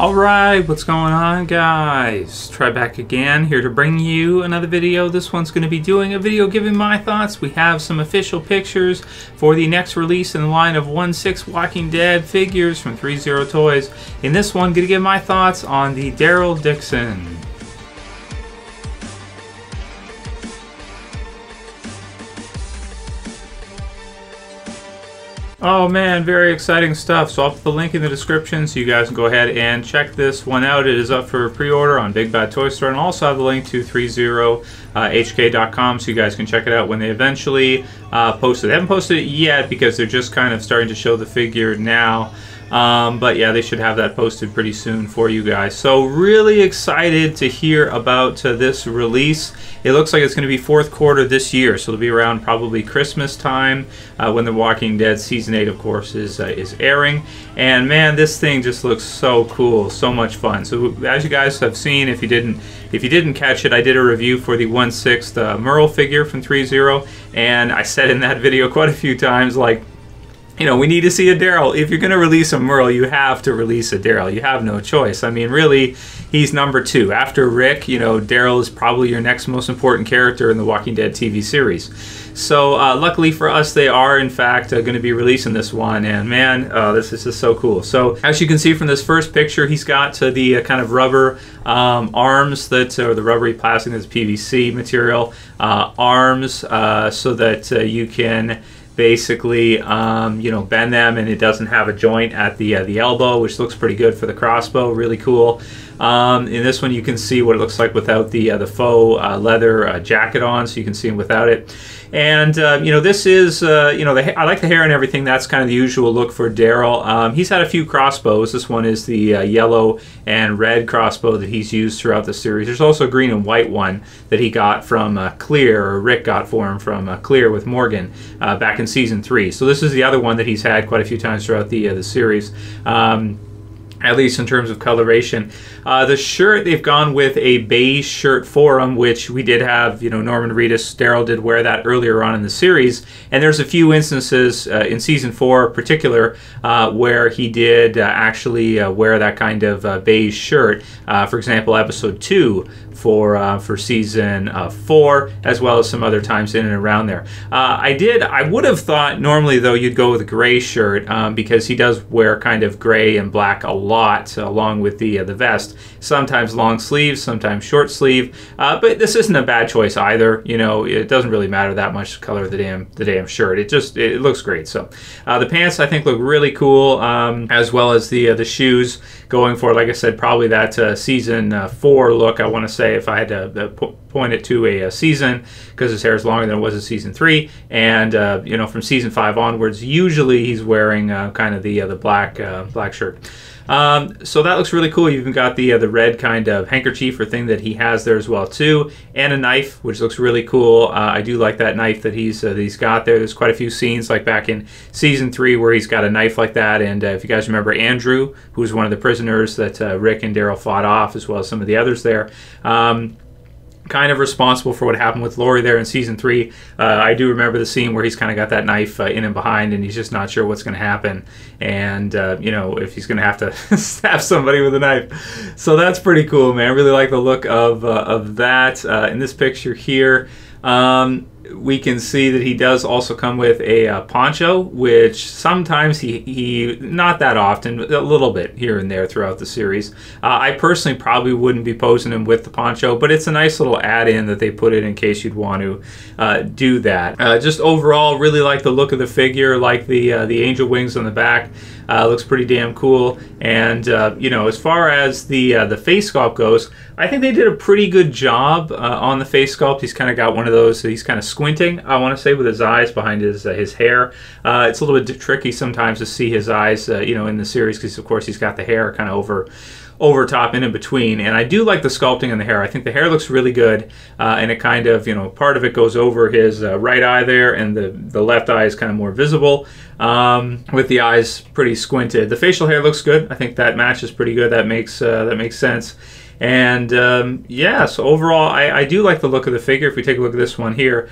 Alright, what's going on, guys? Trev back again, here to bring you another video. This one's going to be doing a video giving my thoughts. We have some official pictures for the next release in the line of 1/6 Walking Dead figures from Threezero Toys. In this one, going to give my thoughts on the Daryl Dixon. Oh man, very exciting stuff. So I'll put the link in the description so you guys can go ahead and check this one out. It is up for pre-order on Big Bad Toy Store, and I'll also have the link to threezerohk.com so you guys can check it out when they eventually post it. They haven't posted it yet because they're just kind of starting to show the figure now. But yeah, they should have that posted pretty soon for you guys. So really excited to hear about this release. It looks like it's going to be fourth quarter this year, so it'll be around probably Christmas time when The Walking Dead Season 8, of course, is airing. And man, this thing just looks so cool, so much fun. So as you guys have seen, if you didn't catch it, I did a review for the 1/6 Merle figure from Threezero, and I said in that video quite a few times, like, you know, we need to see a Daryl. If you're going to release a Merle, you have to release a Daryl. You have no choice. I mean, really, he's number 2. After Rick, you know, Daryl is probably your next most important character in the Walking Dead TV series. So, luckily for us, they are, in fact, going to be releasing this one. And, man, this is just so cool. So, as you can see from this first picture, he's got the kind of rubber arms or the rubbery plastic that's PVC material arms so that you can basically you know, bend them, and it doesn't have a joint at the elbow, which looks pretty good for the crossbow. Really cool. In this one you can see what it looks like without the faux leather jacket on, so you can see him without it. And you know, this is you know, I like the hair and everything. That's kind of the usual look for Daryl. He's had a few crossbows. This one is the yellow and red crossbow that he's used throughout the series. There's also a green and white one that he got from Clear, or Rick got for him from Clear with Morgan back in season 3. So this is the other one that he's had quite a few times throughout the series. At least in terms of coloration. The shirt, they've gone with a beige shirt for him, which we did have, you know, Norman Reedus, Daryl did wear that earlier on in the series. And there's a few instances in season 4 in particular where he did actually wear that kind of beige shirt. For example, episode 2 for season 4, as well as some other times in and around there. I would have thought normally though you'd go with a gray shirt because he does wear kind of gray and black a lot along with the vest. Sometimes long sleeve, sometimes short sleeve, but this isn't a bad choice either. You know, it doesn't really matter that much the color of the damn shirt. It looks great. So the pants I think look really cool, as well as the shoes going for, like I said, probably that season 4 look. I want to say, if I had to point it to a season, because his hair is longer than it was in season 3, and you know, from season 5 onwards, usually he's wearing kind of the black shirt. So that looks really cool. You've even got the red kind of handkerchief or thing that he has there as well too, and a knife, which looks really cool. I do like that knife that he's got there. There's quite a few scenes like back in season 3 where he's got a knife like that. And if you guys remember Andrew, who was one of the prisoners that Rick and Daryl fought off, as well as some of the others there, kind of responsible for what happened with Lori there in season 3. I do remember the scene where he's kind of got that knife in and behind, and he's just not sure what's going to happen, and you know, if he's going to have to stab somebody with a knife. So that's pretty cool, man. I really like the look of that. In this picture here, we can see that he does also come with a poncho, which sometimes he not that often, a little bit here and there throughout the series. I personally probably wouldn't be posing him with the poncho, but it's a nice little add-in that they put in case you'd want to do that. Just overall, really like the look of the figure, like the angel wings on the back. Looks pretty damn cool. And you know, as far as the face sculpt goes, I think they did a pretty good job on the face sculpt. He's kind of got one of those, he's kind of squinting, I want to say, with his eyes behind his hair. It's a little bit tricky sometimes to see his eyes, you know, in the series, because of course he's got the hair kind of over top and in between. And I do like the sculpting in the hair. I think the hair looks really good, and it kind of, you know, part of it goes over his right eye there, and the left eye is kind of more visible, with the eyes pretty squinted. The facial hair looks good. I think that matches pretty good. That makes sense. And yeah, so overall I do like the look of the figure. If we take a look at this one here,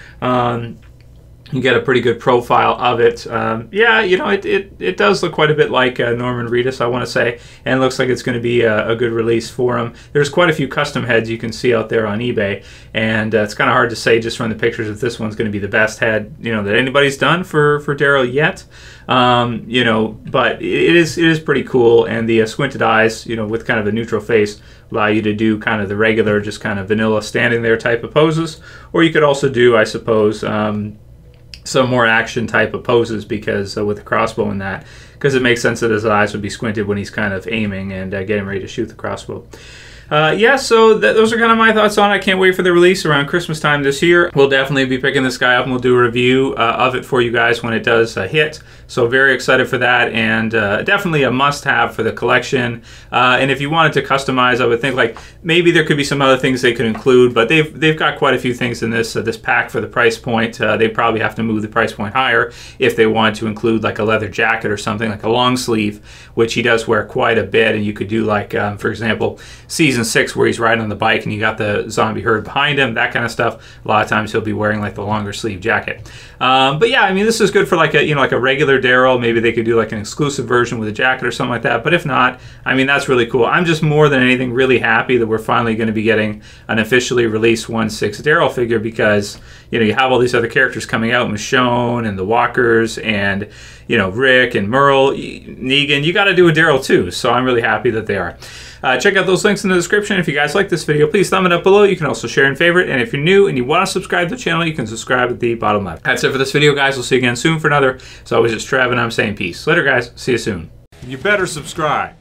you get a pretty good profile of it. Yeah, you know, it does look quite a bit like Norman Reedus, I want to say, and it looks like it's going to be a good release for him. There's quite a few custom heads you can see out there on eBay, and it's kind of hard to say just from the pictures if this one's going to be the best head, you know, that anybody's done for Daryl yet. You know, but it is pretty cool, and the squinted eyes, you know, with kind of a neutral face, allow you to do kind of the regular, just kind of vanilla standing there type of poses, or you could also do, I suppose, some more action type of poses, because with the crossbow and that, because it makes sense that his eyes would be squinted when he's kind of aiming and getting ready to shoot the crossbow. Yeah, so those are kind of my thoughts on it. I can't wait for the release around Christmas time this year. We'll definitely be picking this guy up, and we'll do a review of it for you guys when it does hit. So very excited for that, and definitely a must-have for the collection. And if you wanted to customize, I would think like maybe there could be some other things they could include, but they've got quite a few things in this this pack for the price point. They probably have to move the price point higher if they want to include like a leather jacket or something, like a long sleeve, which he does wear quite a bit. And you could do like, for example, Season 6 where he's riding on the bike and you got the zombie herd behind him, that kind of stuff. A lot of times he'll be wearing like the longer sleeve jacket. But yeah, I mean, this is good for like a, you know, like a regular Daryl. Maybe they could do like an exclusive version with a jacket or something like that. But if not, I mean, that's really cool. I'm just more than anything really happy that we're finally going to be getting an officially released 1/6 Daryl figure, because, you know, you have all these other characters coming out, Michonne and the Walkers and, you know, Rick and Merle, Negan. You got to do a Daryl too. So I'm really happy that they are. Check out those links in the description. If you guys like this video, please thumb it up below. You can also share and favorite. And if you're new and you want to subscribe to the channel, you can subscribe at the bottom left. That's it for this video, guys. We'll see you again soon for another. As always, it's Trev, and I'm saying peace. Later, guys. See you soon. You better subscribe.